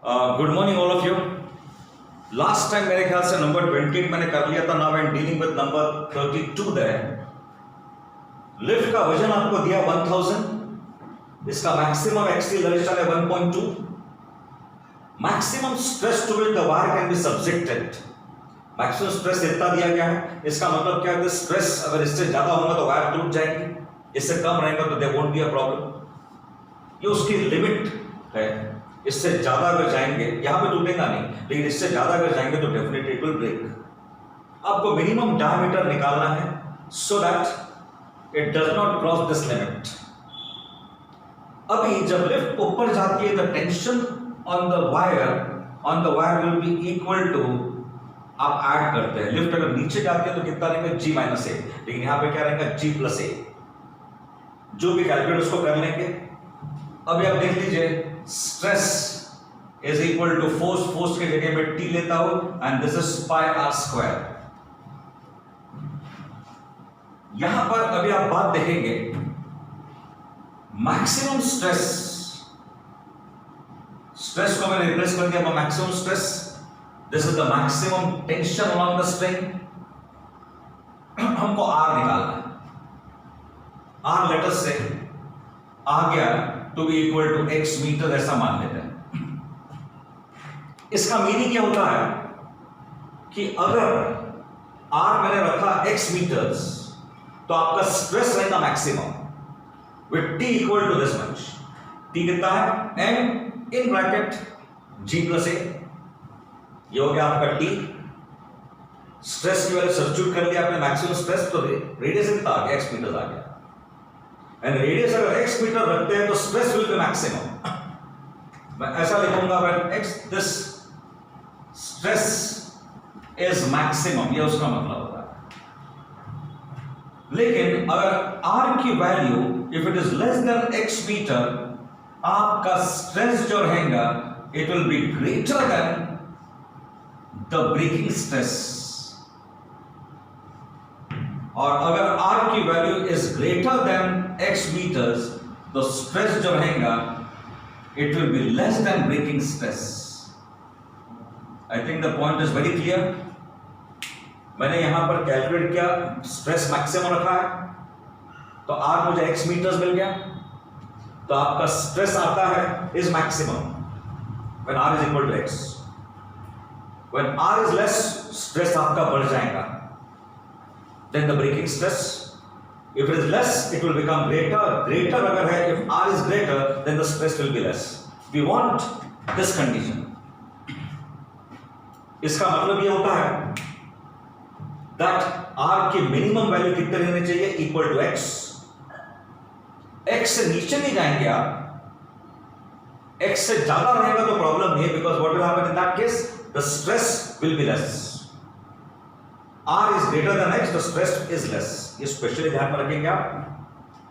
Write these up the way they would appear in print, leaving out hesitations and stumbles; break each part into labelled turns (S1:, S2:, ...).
S1: Good morning all of you. Last time मेरे ख्याल से नंबर 28 मैंने कर लिया था। Now I am dealing with number 32 there. Lift का वजन आपको दिया 1000, इसका मैक्सिमम एक्सियल रेजिस्टेंस है 1.2। Maximum stress to which the wire can be subjected, maximum stress इतना दिया गया है। इसका मतलब क्या है? स्ट्रेस अगर इससे ज्यादा होगा तो वायर टूट जाएगी, इससे कम रहेगा तो there won't be a problem. ये उसकी लिमिट है। इससे ज्यादा अगर जाएंगे, यहां पे टूटेगा नहीं, लेकिन इससे ज्यादा अगर जाएंगे तो डेफिनेटली इट विल ब्रेक। आपको मिनिमम डायमीटर निकालना है so that it does not cross this limit. अभी जब लिफ्ट ऊपर जाती है, the tension on the wire will be equal to, आप ऐड करते हैं, लिफ्ट अगर नीचे जाती है तो कितना रहेगा? G - A, लेकिन यहां पे क्या रहेगा? G + A। जो भी कैलकुलेट उसको कर लेंगे। अभी आप देख लीजिए, stress is equal to force, force के जगह में T लेता हूं एंड दिस इज πr²। यहां पर अभी आप बात देखेंगे, मैक्सिमम स्ट्रेस को मैंने रिप्लेस कर दिया maximum stress. This is the maximum tension along the string. हमको R निकालना है। R लेटर से आ गया to be equal to x meter, ऐसा मान लेते हैं। इसका मीनिंग क्या होता है कि अगर R मैंने रखा x मीटर्स तो आपका स्ट्रेस रहेगा maximum with T equal to this much. T कितना है? m in bracket G + A। ये हो गया आपका T। स्ट्रेस की वैल्यू सब्स्टिट्यूट कर लिया आपने, मैक्सिमम स्ट्रेस, तो रेडियस कितना आ गया? x मीटर आ गया। एंड रेडियस अगर x मीटर रखते हैं तो स्ट्रेस विल बी मैक्सिमम। मैं ऐसा लिखूंगा, when x this stress is maximum, ये उसका मतलब होता है। लेकिन अगर r की value if it is less than x metre, आपका स्ट्रेस जो रहेगा it will be greater than the breaking stress. और अगर R की value is greater than x metres, तो स्ट्रेस जो रहेगा it will be less than breaking stress. I think the point is very clear. मैंने यहां पर कैलकुलेट किया, स्ट्रेस मैक्सिमम रखा है तो R मुझे x मीटर्स मिल गया, तो आपका स्ट्रेस आता है is maximum when R is equal to x। When R is less, stress आपका बढ़ जाएगा, then the breaking stress, if it is less it will become greater अगर है, if R is greater then the stress will be less. We want this condition. इसका मतलब ये होता है that R की मिनिमम वैल्यू कितने रहनी चाहिए? Equal to x। x से नीचे नहीं जाएंगे आप, x से ज्यादा रहेगा तो प्रॉब्लम नहीं है, because what will happen in that case? The stress will be less. R is greater than x, the stress is less. ये स्पेशली ध्यान में रखेंगे आप।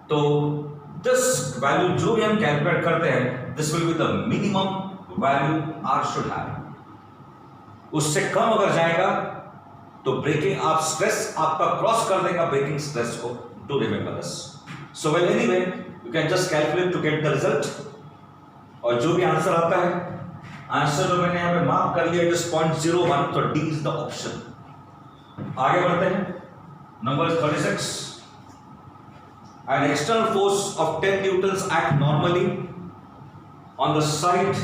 S1: तो this वैल्यू जो भी हम कैलकुलेट करते हैं, this will be the minimum value R should have. उससे कम अगर जाएगा तो ब्रेकिंग आप स्ट्रेस आपका क्रॉस कर देगा ब्रेकिंग स्ट्रेस को। To remember this. So well anyway you can just calculate to get the result. और जो भी आंसर आता है, आंसर जो मैंने यहां पे मार्क कर लिया इट इज 0.01, तो डी इज द ऑप्शन। आगे बढ़ते हैं। Number 36। An external force of 10 newtons act normally on the side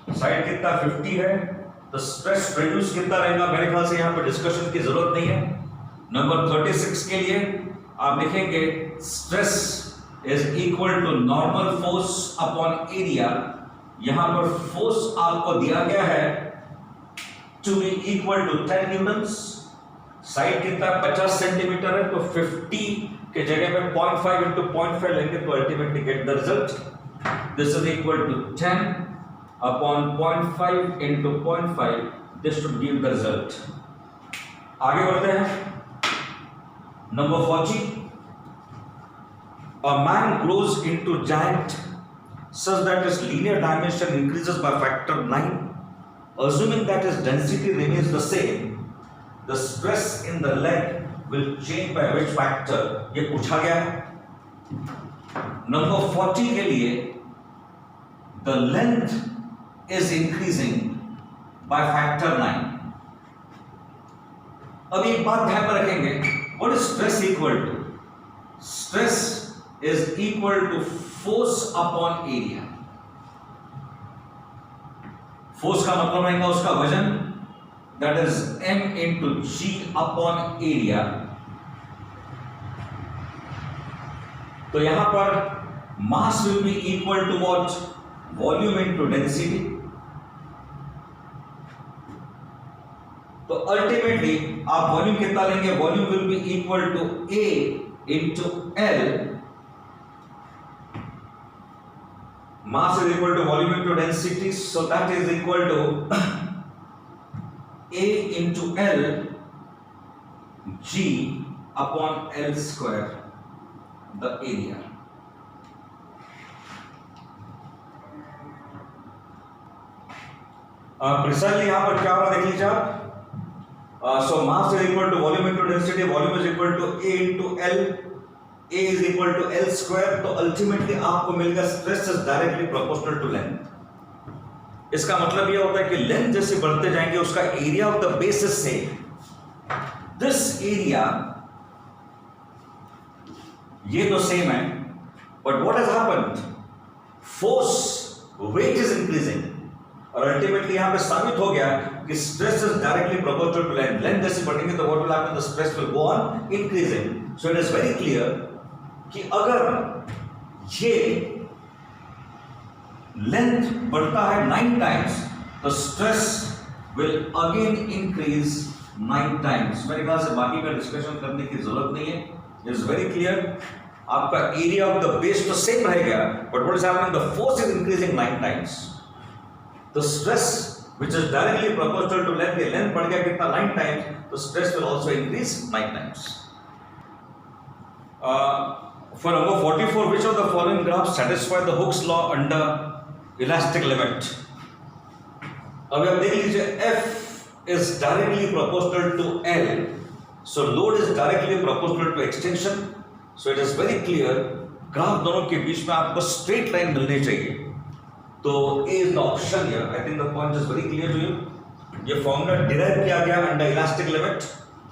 S1: कितना 50 है, तो स्ट्रेस प्रोड्यूस कितना रहेगा? मेरे ख्याल से यहाँ पे डिस्कशन की जरूरत नहीं है। नंबर 36 के लिए आप लिखेंगे stress is equal to normal force upon area. यहां पर फोर्स आपको दिया गया है to be equal to 10 newtons. Side कितना? 50 सेंटीमीटर है, तो 50 के जगह में 0.5 into 0.5 लेंगे तो ultimately get the result. This is equal to 10 upon 0.5 into 0.5, this should give the result. आगे बढ़ते हैं। Number 40। A man grows into giant such that his linear dimension increases by factor 9, assuming that his density remains the same. The stress in the leg will change by which factor? ये पूछा गया है। Number 40 के लिए the length is increasing by factor 9. अब एक बात ध्यान में रखेंगे, what is stress equal to? Stress is equal to force upon area. Force का मतलब रहेगा उसका वजन, that is m into g upon area. तो यहां पर mass will be equal to what? Volume into density. तो अल्टीमेटली आप वॉल्यूम कितना लेंगे? Volume will be equal to A into L. Mass is equal to volume into density, so that is equal to A into L G upon L square, the area. Precisely यहां पर क्या होगा देख लीजिए आप. So mass is equal to volume into density, volume is equal to A into L, A is equal to L square. तो ultimately आपको मिलेगा stress is directly proportional to length. इसका मतलब यह होता है कि लेंथ जैसे बढ़ते जाएंगे उसका area of the base is same. This area ये तो सेम है, but what has happened? Force weight is increasing, और अल्टीमेटली यहां पे साबित हो गया कि stress is directly proportional to length. Length जैसे बढ़ेंगे तो what will happen? The stress will go on increasing. So it is very clear कि अगर ये लेंथ बढ़ता है 9 टाइम्स तो stress will again increase 9 times. मेरे ख्याल से बाकी का डिस्कशन करने की जरूरत नहीं है. It is very clear. आपका एरिया ऑफ द बेस तो सेम रहेगा, but what is happening? The force is increasing 9 times. The stress which is directly proportional to length, the length बढ़ गया कितना? 9 times. तो stress will also increase 9 times. For number 44, which of the following graphs satisfy the Hooke's law under elastic limit? अभी आप देख लीजिए, F is directly proportional to L, so load is directly proportional to extension. So it is very clear, graph दोनों के बीच में आपको straight line मिलनी चाहिए. तो A is the option here. I think the point is very clear to you. ये formula derive किया गया under elastic limit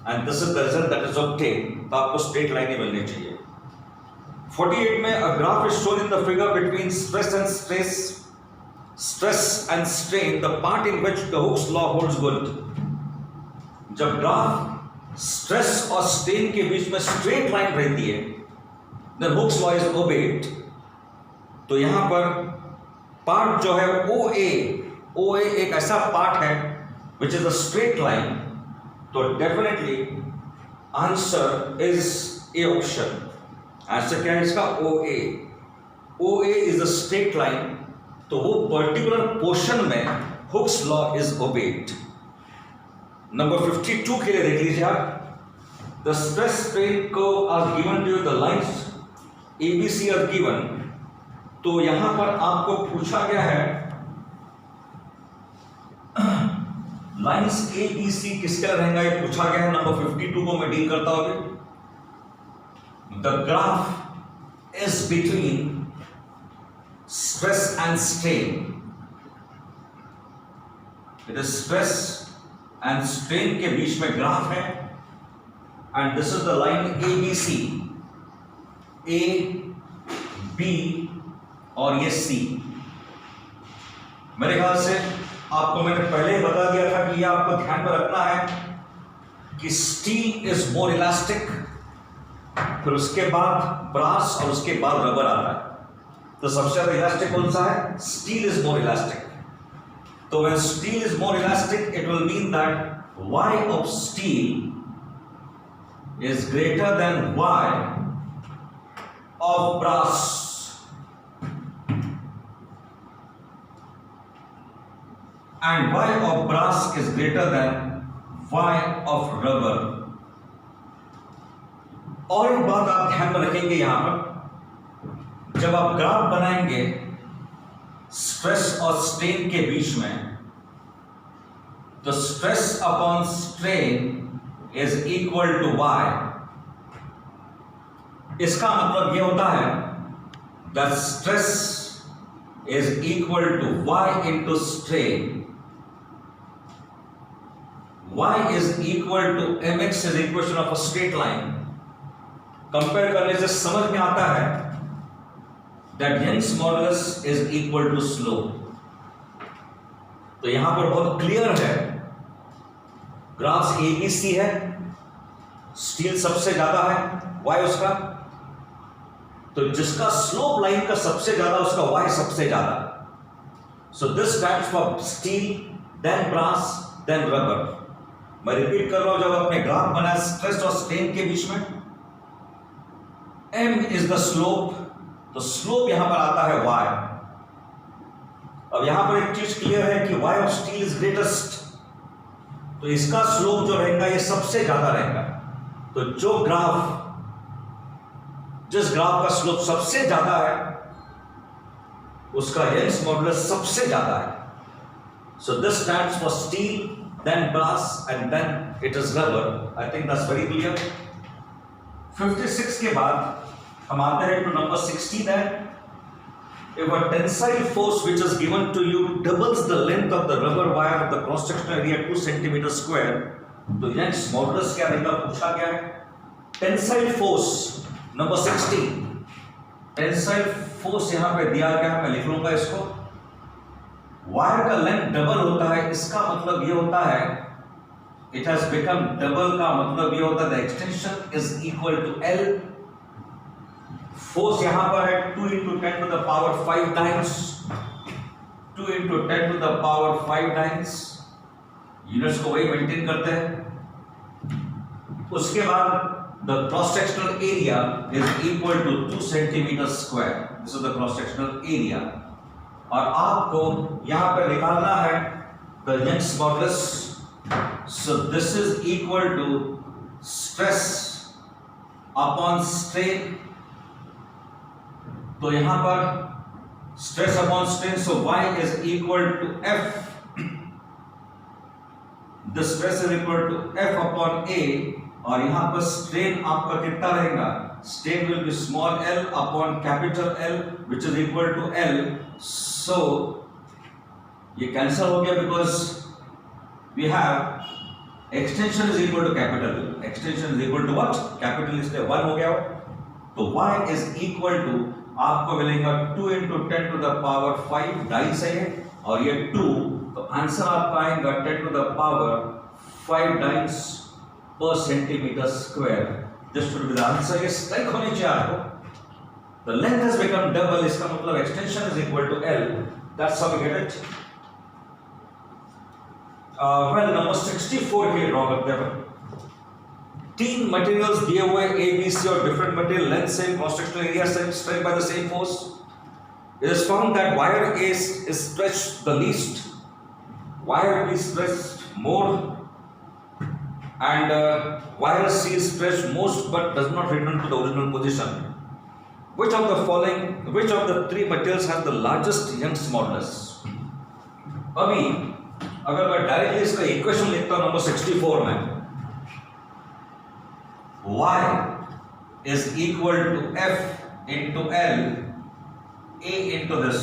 S1: and this is the result that is obtained. तो आपको स्ट्रेट लाइन ही मिलनी चाहिए. 48 में a graph is shown in the figure between stress and strain, the part in which the Hooke's law holds good. जब graph stress और strain के बीच में स्ट्रेट लाइन रहती है, then Hooke's law is obeyed. तो यहां पर पार्ट जो है OA एक ऐसा पार्ट है which is a straight line. तो definitely answer is A option. Answer क्या है इसका? OA is a straight line. तो वो पर्टिकुलर पोर्शन में Hooke's law is obeyed. Number 52 के लिए देख लीजिए आप. द स्ट्रेस स्ट्रेन को are given to the lines ABC are given. तो यहां पर आपको पूछा गया है लाइंस ABC किसके लिए रहेगा, ये पूछा गया है. नंबर 52 को मैं डील करता हूं. The graph is between stress and strain. It is stress and strain के बीच में ग्राफ है and this is the line ABC. A B और ये C. मेरे ख्याल से आपको मैंने पहले ही बता दिया था कि ये आपको ध्यान में रखना है कि स्टील इज मोर इलास्टिक, फिर उसके बाद ब्रास और उसके बाद रबर आता है. तो सबसे ज्यादा इलास्टिक कौन सा है? Steel is more elastic. तो when steel is more elastic it will mean that Y of steel is greater than Y of brass. And Y of brass is greater than Y of rubber. और एक बात आप ध्यान में रखेंगे यहां पर, जब आप ग्राफ बनाएंगे स्ट्रेस और स्ट्रेन के बीच में, तो stress upon strain is equal to Y. इसका मतलब यह होता है that stress is equal to y into strain. Y is equal to mx is equation of a straight line. Compare करने से समझ में आता है that Young's modulus is equal to slope. तो यहां पर बहुत क्लियर है, ग्राफ्स ABC है, स्टील सबसे ज्यादा है, Y उसका, तो जिसका स्लोप लाइन का सबसे ज्यादा उसका Y सबसे ज्यादा. So this stands for steel, then brass, then rubber. मैं रिपीट कर रहा हूं, जब आपने ग्राफ बनाया स्ट्रेस और स्ट्रेन के बीच में, M इज द स्लोप, तो स्लोप यहां पर आता है Y. अब यहां पर एक चीज क्लियर है कि Y of steel is greatest, तो इसका स्लोप जो रहेगा ये सबसे ज्यादा रहेगा. तो जिस ग्राफ का स्लोप सबसे ज्यादा है उसका यंग्स मॉडुलस सबसे ज्यादा है. So this stands for steel, then brass, and then it is rubber. I think that's very clear. 56 के बाद हम आते हैं to number 60. Then if a tensile force which is given to you doubles the length of the rubber wire of the cross sectional area 2 cm square, तो Young's modulus क्या रहेगा पूछा गया है. Tensile force number 60, tensile force यहां पे दिया गया, मैं लिख लूंगा इसको. वायर का लेंथ डबल होता है, इसका मतलब ये होता है इट हैज बिकम डबल, का मतलब ये होता है the extension is equal to L. Force यहां पर है 2 into 10 to the power 5 times, 2 into 10 to the power 5 times. Units को वही मेंटेन करते हैं. उसके बाद the cross sectional area is equal to 2 cm square. This is the cross sectional area. और आपको यहां पर निकालना है the Young's modulus. So this is equal to stress upon strain. तो यहां पर stress upon strain, so y is equal to F. The stress is equal to F upon A. और यहां पर स्ट्रेन आपका कितना रहेगा, strain will be small l upon capital L which is equal to L. So ये cancel हो गया because we have extension is equal to capital. Extension is equal to what, capital, इसलिए 1 हो गया. तो y इज इक्वल टू आपको मिलेगा 2 into 10 to the power 5 die से है, और ये 2, तो आंसर आपका आएगा 10 to the power 5 डाइस पर centimetre square. This should be the answer. ये स्ट्राइक होनी चाहिए आपको. The length has become double, इसका मतलब extension is equal to L. That's how we get it. Well, number 64 के ड्रॉ करते हैं. 3 materials दिए हुए A, B, C और different material length same, cross sectional area same, strained by the same force. It is found that wire A is stretched the least, wire B is stretched more, and wire C is stretched most but does not return to the original position. Which of the 3 materials has the largest Young's modulus? अभी अगर मैं directly इसका equation लिखता हूं number 64 में, y is equal to F into L A into this.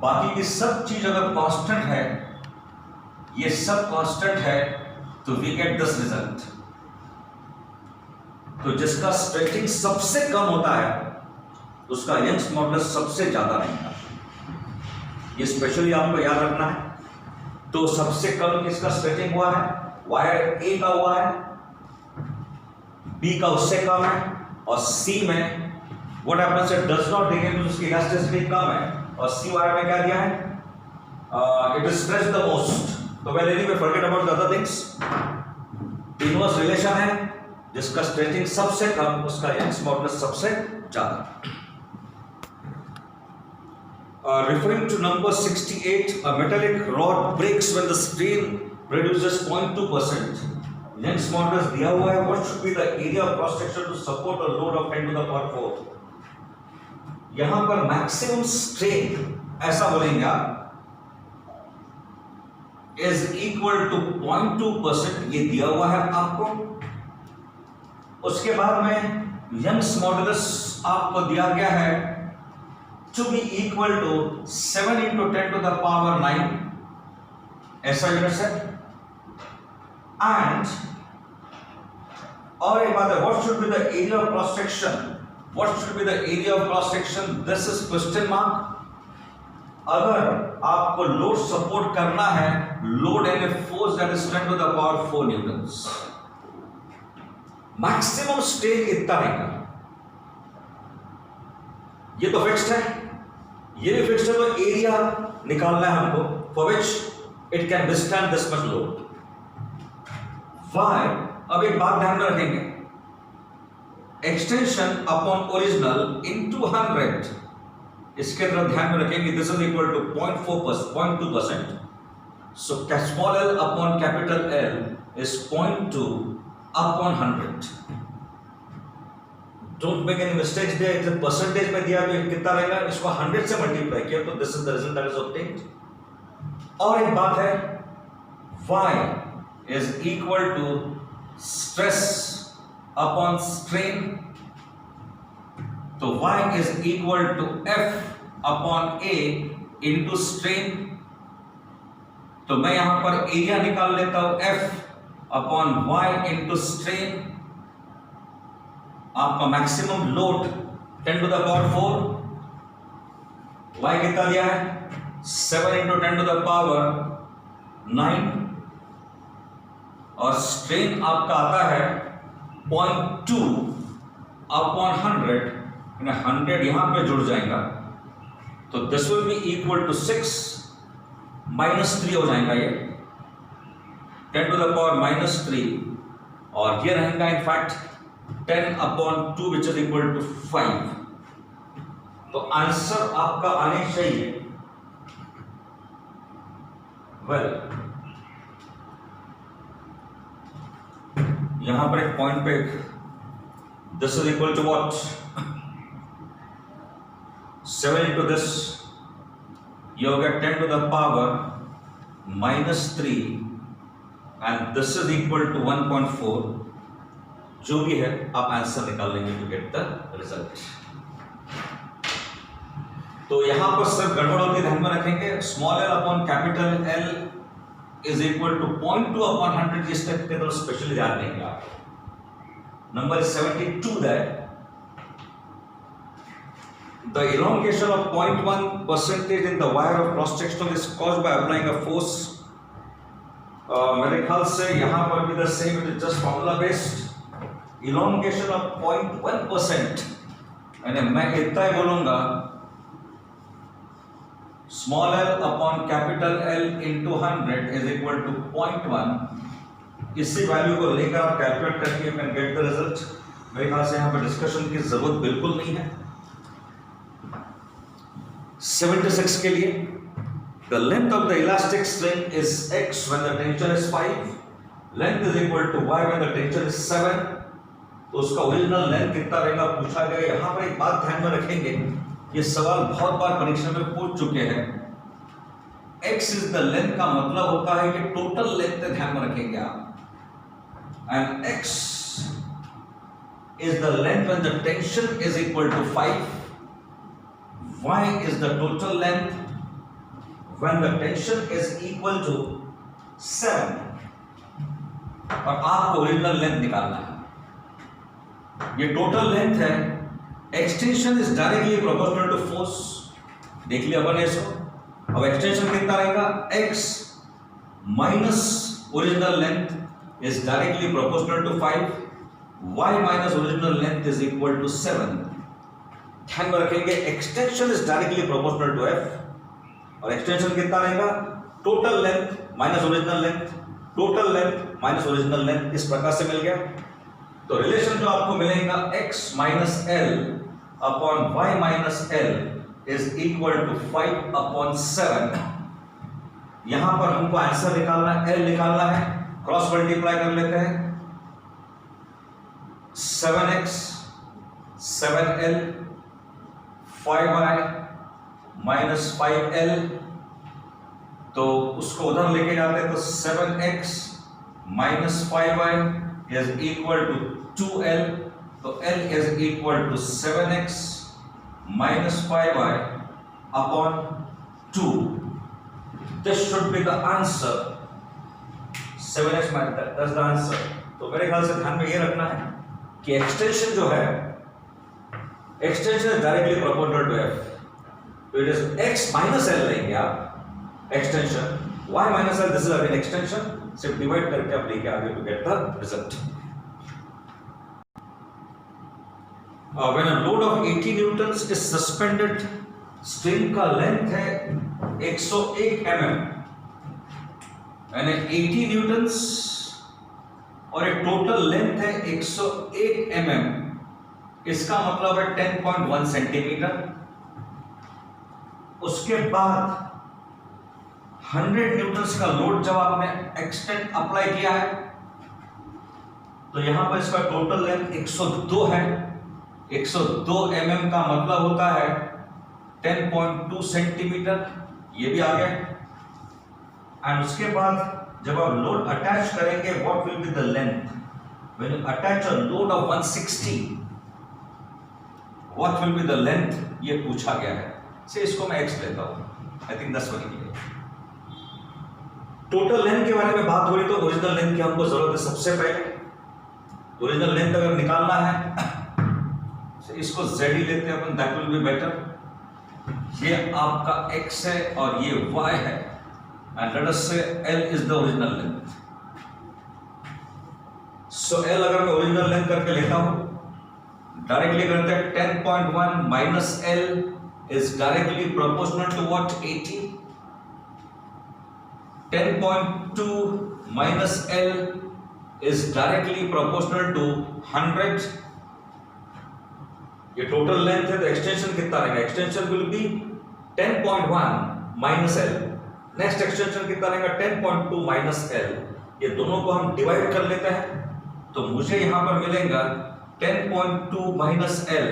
S1: बाकी की सब चीज अगर कांस्टेंट है, ये सब कांस्टेंट है, तो we get this result. तो जिसका स्ट्रेचिंग सबसे कम होता है उसका यंग्स मॉडुलस सबसे ज्यादा रहेगा. ये स्पेशली आपको याद रखना है. तो सबसे कम किसका स्ट्रेचिंग हुआ है, वायर ए का हुआ है, बी का उससे कम है, और सी में what happens it does not decrease, उसकी इलास्टिसिटी कम है, और सी वायर में क्या दिया है, it is stretch the most. तो well anyway forget about the other things. Inverse relation है, जिसका स्ट्रेचिंग सबसे कम उसका यंग्स मॉडुलस सबसे ज्यादा. Referring to number 68, a metallic rod breaks when the strain reduces 0.2%. Young's modulus दिया हुआ है. What should be the area of cross section to support a load of 10 to the power 4? यहां पर maximum strain ऐसा बोलेंगे आप is equal to 0.2%. ये दिया हुआ है आपको. उसके बाद में यंग्स मॉडुलस आपको दिया गया है to be equal to 7 into 10 to the power 9 ऐसा यूनिट है। एंड और एक बात है, what should be the area of cross section, what should be the area of cross section, this is question mark. अगर आपको लोड सपोर्ट करना है, load and a force that is 10 to the power 4 newtons, maximum strain इतना रहेगा। ये तो fixed है, ये भी फिक्स्ड है, तो एरिया निकालना है हमको for which it can withstand this much load. Y, अब एक बात ध्यान में रखेंगे, एक्सटेंशन अपॉन ओरिजिनल इनटू 100, इसके तरफ ध्यान में रखेंगे, this is equal to 0.2%। So small L upon capital L is 0.2 upon 100। Don't make any mistakes there, जब परसेंटेज में दिया तो कितना रहेगा, इसको 100 से मल्टीप्लाई किया तो this is the result that is obtained. और एक बात है, y is equal to stress upon strain, तो y is equal to F upon A into strain। तो मैं यहां पर एरिया निकाल लेता हूं, F upon y into strain। आपका maximum load 10 to the power 4, y कितना दिया है 7 into 10 to the power 9, और स्ट्रेन आपका आता है 0.2 अपॉन 100, 100 यहां पे जुड़ जाएगा, तो this will be equal to 6 -3 हो जाएगा ये 10 टू द पावर -3, और ये रहेगा in fact 10 upon 2 which is equal to 5। तो आंसर आपका आने चाहिए, वेल यहां पर एक पॉइंट पे this is equal to what 7 into this, you get 10 to the power -3 and this is equal to 1.4। जो भी है आप आंसर निकाल लेंगे टू गेट द रिजल्ट। तो यहां पर सिर्फ गड़बड़ होती है, ध्यान में रखेंगे, small L upon capital L is equal to 0.2 upon 100, जिस तक के तो स्पेशली ध्यान देंगे आप। Number 72 that the elongation of 0.1% in the wire of cross sectional is caused by applying a force। मेरे ख्याल से यहां पर भी the same, it is just formula based. elongation of 0.1%, यानी मैं इतना ही बोलूंगा small L upon capital L into 100 is equal to 0.1। इसी वैल्यू को लेकर आप कैलकुलेट करके you can get the result. मेरे ख्याल से यहाँ पर डिस्कशन की जरूरत बिल्कुल नहीं है। 76 के लिए, the length of the elastic string is x when the tension is 5, length is equal to y when the tension is 7। तो उसका ओरिजिनल लेंथ कितना रहेगा पूछा गया। यहाँ पर एक बात ध्यान में रखेंगे, ये सवाल बहुत बार परीक्षा में पूछ चुके हैं। x इज द लेंथ का मतलब होता है कि टोटल लेंथ ध्यान में रखेंगे आप, and x is the length when the tension is equal to 5, y is the total length when the tension is equal to 7, और आपको ओरिजिनल लेंथ निकालना है। ये टोटल लेंथ है, extension is directly proportional to force, देख लिया अपन इसको। अब एक्सटेंशन कितना रहेगा, x minus original length is directly proportional to 5, y minus original length is equal to 7। ध्यान में रखेंगे extension is directly proportional to f, और एक्सटेंशन कितना रहेगा, total length minus original length, total length minus original length, इस प्रकार से मिल गया। तो रिलेशन जो आपको मिलेगा x minus L upon y minus L is equal to 5 upon 7। यहां पर हमको आंसर निकालना है, l निकालना है, क्रॉस मल्टीप्लाई कर लेते हैं, 7x 7l 5y minus 5l, तो उसको उधर लेके जाते हैं तो 7x minus 5y is equal to 2l, तो l is equal to 7x minus 5y upon 2. This should be the answer. 7h that's the answer. तो मेरे ख्याल से ध्यान में ये रखना है कि एक्सटेंशन जो है, extension is directly proportional to f. तो it is x minus l लेंगे आप extension, y minus l, this is again extension, सिर्फ डिवाइड करके आप लेके आगे to get the result. When a load of 80 newtons is suspended, string का length है 101 mm यानी 80 न्यूटन्स और एक टोटल लेंथ है 101 mm. इसका मतलब है 10.1 सेंटीमीटर. उसके बाद 100 न्यूटन्स का लोड जब आपने एक्सटेंड अप्लाई किया है तो यहां पर इसका टोटल लेंथ 102 है. 102 mm का मतलब होता है 10.2 सेंटीमीटर. ये भी आ गया. एंड उसके बाद जब आप लोड अटैच करेंगे, what will be the length when you attach a load of 160, what will be the length, ये पूछा गया है. से इसको मैं x लेता हूं. I think that's very clear. Total length के बारे में बात हो रही तो ओरिजिनल लेंथ की हमको जरूरत है. सबसे पहले ओरिजिनल लेंथ अगर निकालना है तो इसको z ही लेते हैं अपन, दैट विल बी बेटर. ये आपका x है और ये y है and let us say L is the original length. So L अगर मैं ओरिजिनल लेंथ करके लेता हूं, डायरेक्टली करते हैं 10.1 minus L is directly proportional to what? 80. 10.2 minus L is directly proportional to 100. ये टोटल लेंथ है तो एक्सटेंशन कितना रहेगा? Extension will B 10.1 minus L. Next extension कितना रहेगा? 10.2 minus L. ये दोनों को हम डिवाइड कर लेते हैं तो मुझे यहां पर मिलेगा 10.2 minus L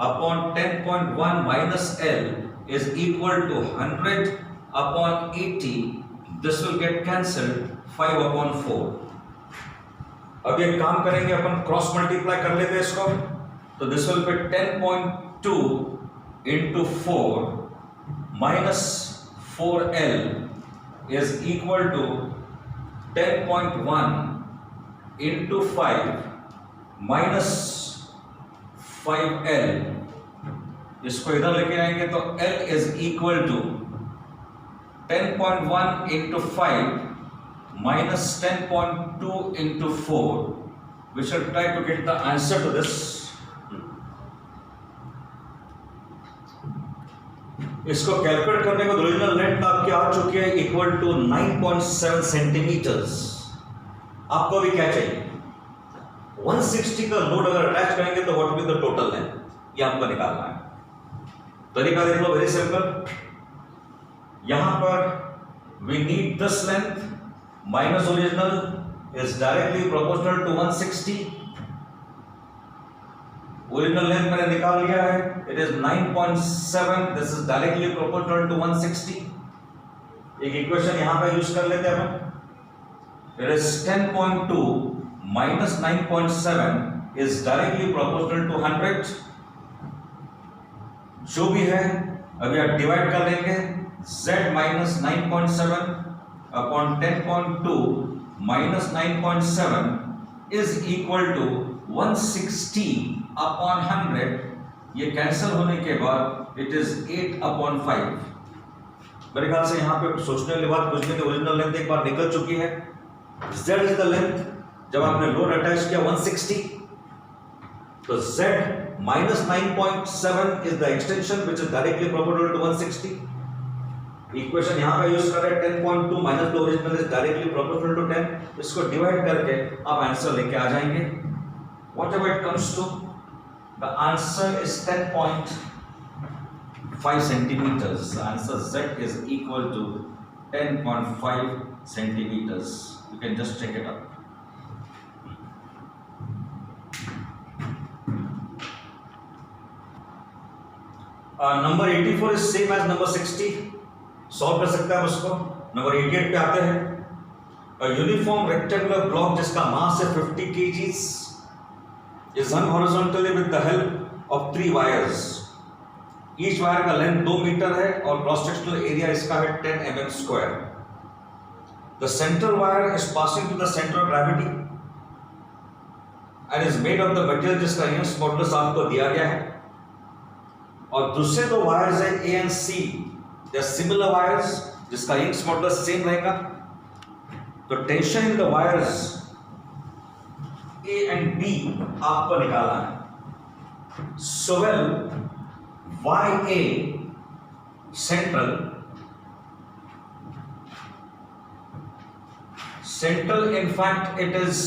S1: upon 10.1 minus L is equal to 100 upon 80. This will get cancelled 5 upon 4. अब ये काम करेंगे अपन, क्रॉस मल्टीप्लाई कर लेते हैं इसको. तो this will B 10.2 into 4 minus 4L is equal to 10.1 into 5 minus 5L. इसको इधर लेके आएंगे तो L is equal to 10.1 into 5 minus 10.2 into 4. We shall try to get the answer to this. इसको कैलकुलेट करने को ओरिजिनल लेंथ आपकी आ चुकी है इक्वल टू 9.7 सेंटीमीटर्स. आपको भी क्या चाहिए? 160 का लोड अगर अटैच करेंगे तो what will be the total length, ये आपको निकालना है. तरीका देख लो, वेरी सिंपल. यहां पर we need this length minus original is directly proportional to 160. Original length मैंने निकाल लिया है, it is 9.7. This is directly proportional to 160. एक इक्वेशन यहां पे यूज कर लेते हैं अपन. It is 10.2 minus 9.7 is directly proportional to 100. जो भी है अभी आप डिवाइड कर लेंगे. z minus 9.7 upon 10.2 minus 9.7 is equal to 160 upon 100. ये कैंसिल होने के बाद इट इज 8 upon 5. मेरे ख्याल से यहाँ पे सोचने वाली बात कुछ नहीं, ओरिजिनल लेंथ एक बार निकल चुकी है. z is the length. जब आपने लोड अटैच किया 160 तो z minus 9.7 is the extension which is directly proportional to 160. Equation यहां पे यूज कर रहे हैं 10.2 minus the original is directly proportional to 10. इसको डिवाइड करके आप आंसर लेके आ जाएंगे. Whatever it comes to, the answer is 10.5 centimetres. Answer z is equal to 10.5 centimeters. You can just check it out. Number 84 is same as number 60. Solve कर सकते हैं उसको. नंबर 88 पे आते हैं. यूनिफॉर्म रेक्टेंगुलर ब्लॉक जिसका मास है 50 kg is hung horizontally with the help of 3 wires. Each wire का लेंथ 2 मीटर है और क्रॉस सेक्शनल एरिया इसका है 10 mm square. The central wire is passing to the centre of gravity and is made of the material जिसका Young's modulus आपको दिया गया है। और दूसरे दो वायर्स है A and C, they are similar wires जिसका यंग्स मॉडुलस सेम रहेगा। तो tension in the wires A and B आपको निकालना है। So well, YA central in fact it is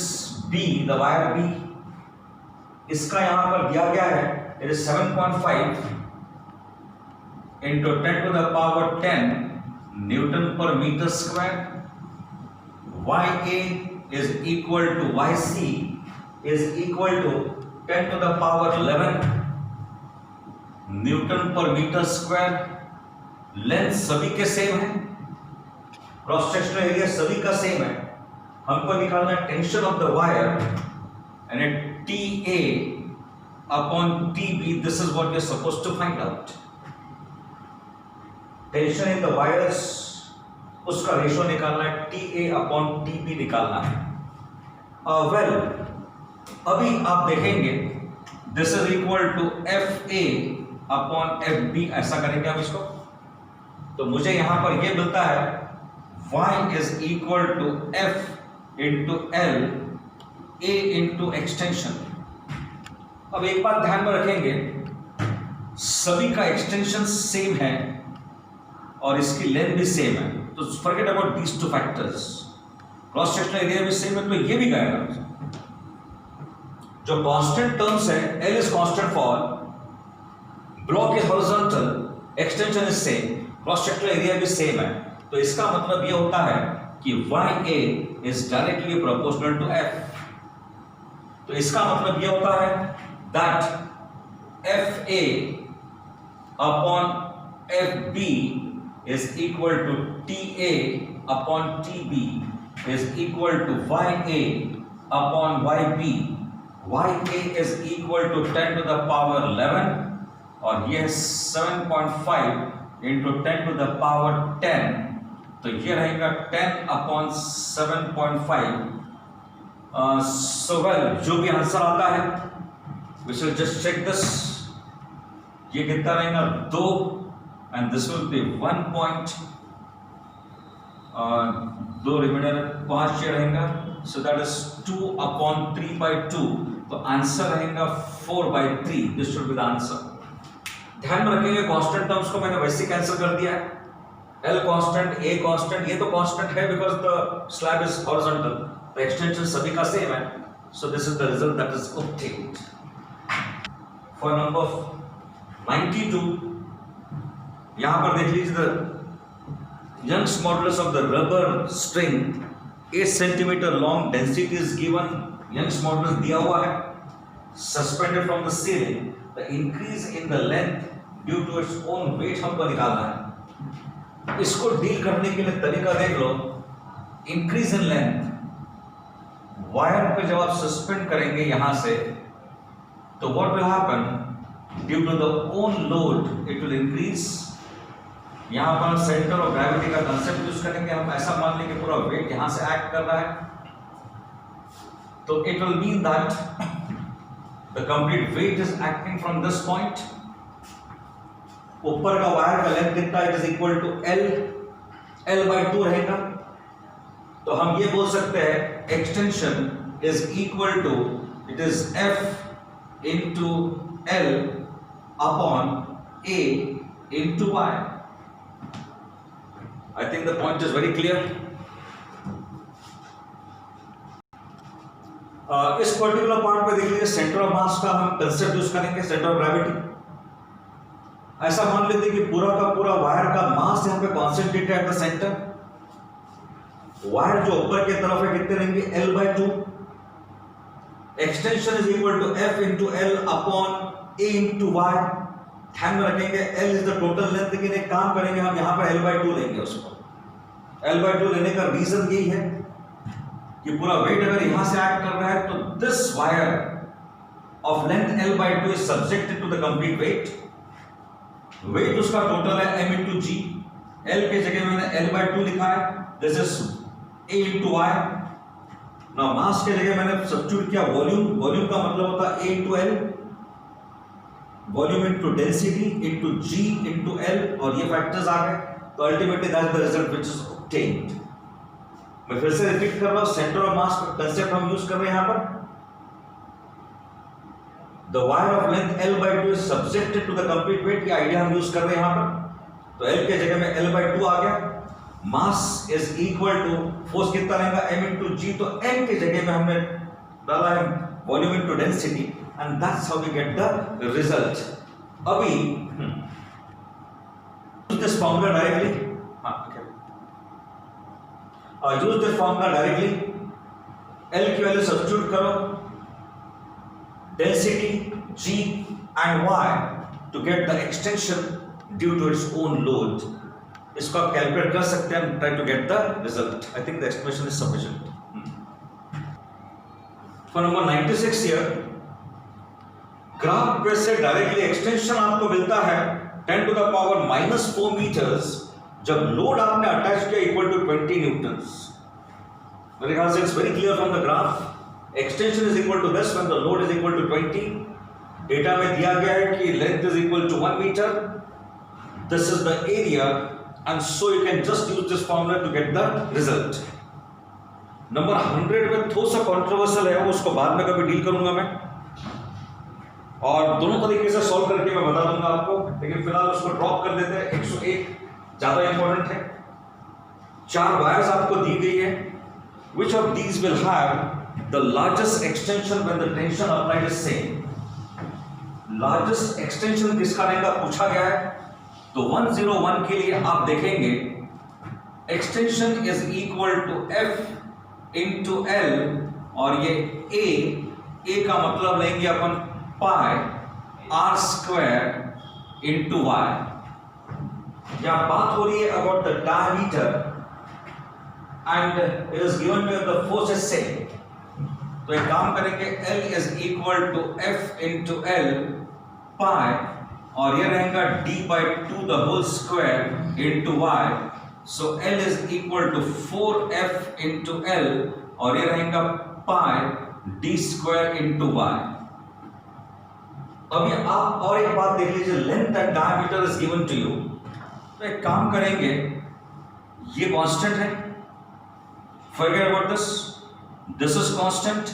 S1: B, the wire B, इसका यहां पर दिया गया है, it is 7.5 into 10 to the power 10 Newton per meter square. YA is equal to YC is equal to 10 to the power 11 Newton पर metre square. Length सभी के same है, क्रॉस सेक्शनल एरिया सभी का सेम है। हमको निकालना है tension of the wire and it TA upon TB। This is what we are supposed to find out. Tension in the wires उसका रेशियो निकालना है, TA अपॉन TB निकालना है। वेल अभी आप देखेंगे this is equal to FA upon FB, ऐसा करेंगे आप इसको। तो मुझे यहां पर यह मिलता है Y is equal to F into L A into extension. अब एक बात ध्यान में रखेंगे, सभी का एक्सटेंशन सेम है और इसकी लेंथ भी सेम है, तो forget about these two factors. Cross sectional area भी सेम है तो ये भी गएगा। जो कांस्टेंट टर्म्स है, L is constant for block is horizontal, extension is same, cross sectional area भी सेम है। तो इसका मतलब यह होता है कि YA is directly proportional to F। तो इसका मतलब यह होता है that FA upon FB is equal to TA upon TB is equal to YA upon YB। YA is equal to 10 to the power 11 और ये 7.5 into 10 to the power 10, तो ये रहेगा 10 upon 7.5। So well, जो भी आंसर आता है we shall just check this। ये कितना रहेगा 2 and this will be 1 point, 2 reminder 5 ये रहेगा, so that is 2 upon 3 by 2, तो आंसर रहेगा 4/3। This should be the answer. ध्यान में रखेंगे कांस्टेंट टर्म्स को मैंने वैसे कैंसिल कर दिया है, L कांस्टेंट, A कांस्टेंट, ये तो कांस्टेंट है because the slab is horizontal, the extension सभी का सेम है। So this is the result that is obtained. For number 92 यहां पर देख लीजिए, the Young's modulus of the rubber string 8 centimetre long, density is given, Young's modulus दिया हुआ है, suspended from the ceiling, the increase in the length due to its own weight हमको निकालना है। इसको डील करने के लिए तरीका देख लो, इंक्रीज इन लेंथ, वायर पे जब आप सस्पेंड करेंगे यहां से, तो what will happen, due to the own load it will increase. यहां पर हम सेंटर ऑफ ग्रेविटी का कंसेप्ट यूज करेंगे, हम ऐसा मान लेंगे पूरा वेट यहां से एक्ट कर रहा है, तो it will mean that the complete weight is acting from this point. ऊपर का वायर का लेंथ कितना, it is equal to L/2 रहेगा। तो हम ये बोल सकते हैं extension is equal to, it is F into L upon A into Y। I think the point is very clear. इस पर्टिकुलर पार्ट पे देख लीजिए, सेंटर ऑफ मास का हम कंसेप्ट यूज करेंगे, सेंटर ऑफ ग्रेविटी। ऐसा मान लेते कि पूरा का पूरा वायर का मास यहाँ पे concentrated at the centre. Wire जो ऊपर की तरफ है कितने रहेंगे, L/2। Extension is equal to F into L upon A into Y। ध्यान में रखेंगे L is the total length, लेकिन एक काम करेंगे हम यहाँ पर L/2 लेंगे उसको। L/2 लेने का रीजन यही है कि पूरा वेट अगर यहां से एक्ट कर रहा है तो this wire of length L/2 is subjected to the complete weight. Weight उसका टोटल है m इंटू जी, L के जगह मैंने L/2 लिखा है, this is A into y। ना मास के जगह मैंने सब्स्टिट्यूट किया वॉल्यूम, वॉल्यूम का मतलब होता है A into L, volume into density into G into L, और ये फैक्टर्स आ गए, तो ultimately that is the result which is obtained. मैं फिर से रिपीट कर रहा हूं, सेंटर ऑफ मास का कांसेप्ट हम यूज कर रहे हैं यहां पर। The wire of length L/2 is subjected to the complete weight, ये आइडिया हम यूज कर रहे हैं यहां पर। तो L के जगह में L/2 आ गया, mass is equal to force कितना रहेगा m इंटू जी, तो m के जगह में हमने डाला है volume into density, and that's how we get the result. अभी use this formula directly, use this formula directly, L की वैल्यू सब्स्टिट्यूट करो, density G and Y to get the extension due to its own load. इसको आप calculate कर सकते हैं, try to get the result. I think the explanation is sufficient. For number 96 here, graph पे से directly extension आपको मिलता है 10 to the power -4 meters जब लोड आपने अटैच किया इक्वल टू 20 न्यूटन्स। मेरे ख्याल से it's very clear from the graph. Extension is equal to this when the load is equal to 20। Data में दिया गया है कि length is equal to 1 metre, this is the area, and so you can just use this formula to get the result. Number 100 में थोड़ा सा controversial है, उसको बाद में कभी डील करूंगा मैं, और दोनों तरीके से सॉल्व करके मैं बता दूंगा आपको, लेकिन फिलहाल उसको ड्रॉप कर देते हैं। 101 ज्यादा इंपॉर्टेंट है। 4 वायर्स आपको दी गई है, which of these will have the largest extension when the tension applied is same? Largest extension किसका रहेगा पूछा गया है। तो 101 के लिए आप देखेंगे extension is equal to F into L, और ये A का मतलब लेंगे अपन pi R square into Y। यहां बात हो रही है about the diameter and it is given to the force is same। तो एक काम करेंगे, L is equal to F into L pi, और ये रहेगा d/2 the whole square into y, so L is equal to 4F into L, और ये रहेगा pi d square into y। अभी आप और एक बात देख लीजिए, length and diameter is given to you. तो एक काम करेंगे, ये कांस्टेंट है, forget about this, this is constant,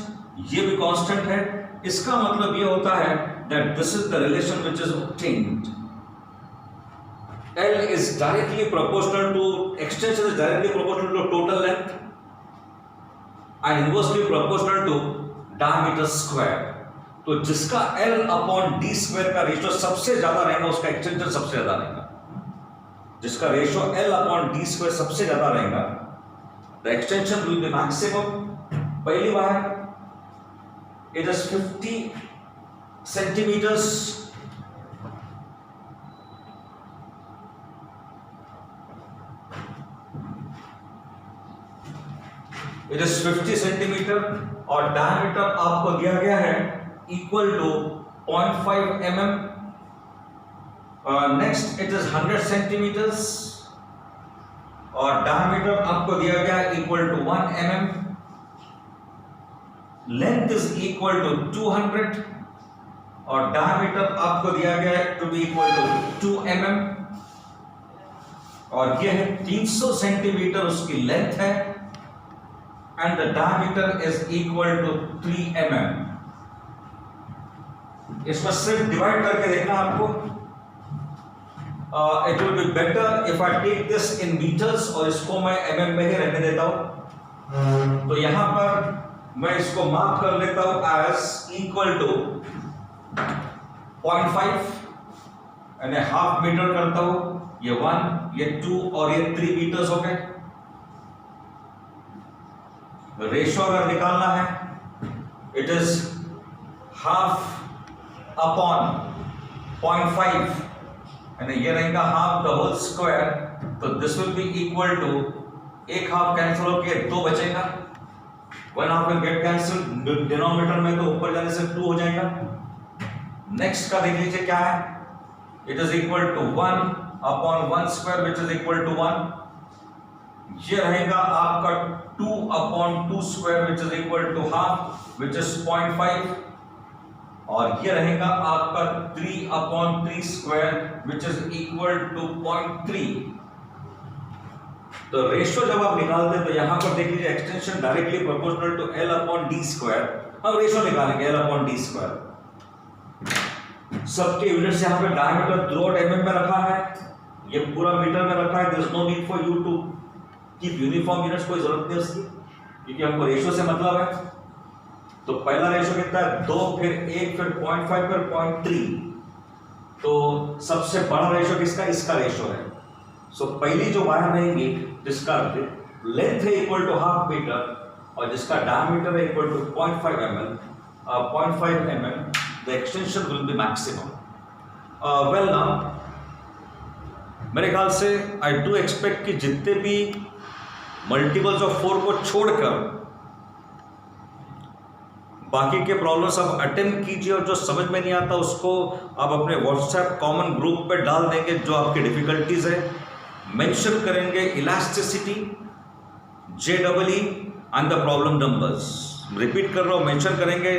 S1: ये भी constant है। इसका मतलब ये होता है that this is the relation which is obtained। L is directly proportional to, extension is directly proportional to total length and inversely proportional to diameter square। तो जिसका L upon d square का ratio सबसे ज्यादा रहेगा उसका extension सबसे ज्यादा रहेगा। जिसका ratio L upon d square सबसे ज्यादा रहेगा, the extension will be maximum। पहली बार it is 50 centimeters, it is 50 centimeter, और diameter आपको दिया गया है equal to 0.5 mm। next it is 100 centimeters, और डायमीटर आपको दिया गया है इक्वल टू 1 mm। लेंथ इज इक्वल टू 200, और डायमीटर आपको दिया गया है to be equal to 2 mm, और ये है 300 सेंटीमीटर उसकी लेंथ है, and the diameter is equal to 3 mm। इसमें सिर्फ डिवाइड करके देखना आपको। It will be better if I take this in meters, और इसको मैं mm में ही रहने देता हूं। तो यहां पर मैं इसको मार्क कर लेता हूं as equal to 0.5, यानी हाफ मीटर करता हूं। ये 1, ये 2 और ये 3 मीटर्स हो गए। रेशियो अगर निकालना है, इट इज हाफ अपॉन 0.5, यानी ये रहेगा हाफ द होल स्क्वायर, तो this will be equal to, एक हाफ कैंसिल होके 2 बचेगा, 1 half will get cancel, denominator में तो ऊपर जाने से 2 हो जाएगा। नेक्स्ट का देख लीजिए क्या है, it is equal to 1 upon 1 square which is equal to 1। ये रहेगा आपका 2 upon 2 square which is equal to half which is 0.5, और ये रहेगा आपका 3 upon 3 square which is equal to 0.3। तो रेशियो जब आप निकालते हैं तो यहां पर देख लीजिए extension directly proportional to L upon d square. अब रेशियो निकालेंगे L अपॉन डी स्क्वायर। सबके यूनिट्स यहां पे डायमीटर थ्रू आउट mm में रखा है, ये पूरा मीटर में रखा है। There is no need for you to keep uniform units, कोई जरूरत नहीं उसकी, क्योंकि हमको रेशियो से मतलब है। तो पहला रेशियो कितना है 2, फिर 1, फिर 0.5, फिर 0.3। तो सबसे बड़ा रेशियो किसका, इसका रेशियो है। सो पहली जो वायर रहेंगी जिसका लेंथ है इक्वल टू हाफ मीटर और जिसका डायमीटर है equal to 0.5 mm, the extension will be maximum. Well now मेरे ख्याल से आई डू एक्सपेक्ट कि जितने भी मल्टीपल्स ऑफ 4 को छोड़कर बाकी के प्रॉब्लम्स आप अटेम्प्ट कीजिए, और जो समझ में नहीं आता उसको आप अपने व्हाट्सएप कॉमन ग्रुप पे डाल देंगे। जो आपकी डिफिकल्टीज है मेंशन करेंगे elasticity, JEE and the problem numbers. Repeat कर रहा हूँ, मेंशन करेंगे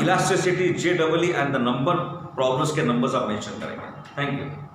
S1: elasticity, JEE and the number, problems के नंबर्स आप मेंशन करेंगे। Thank you.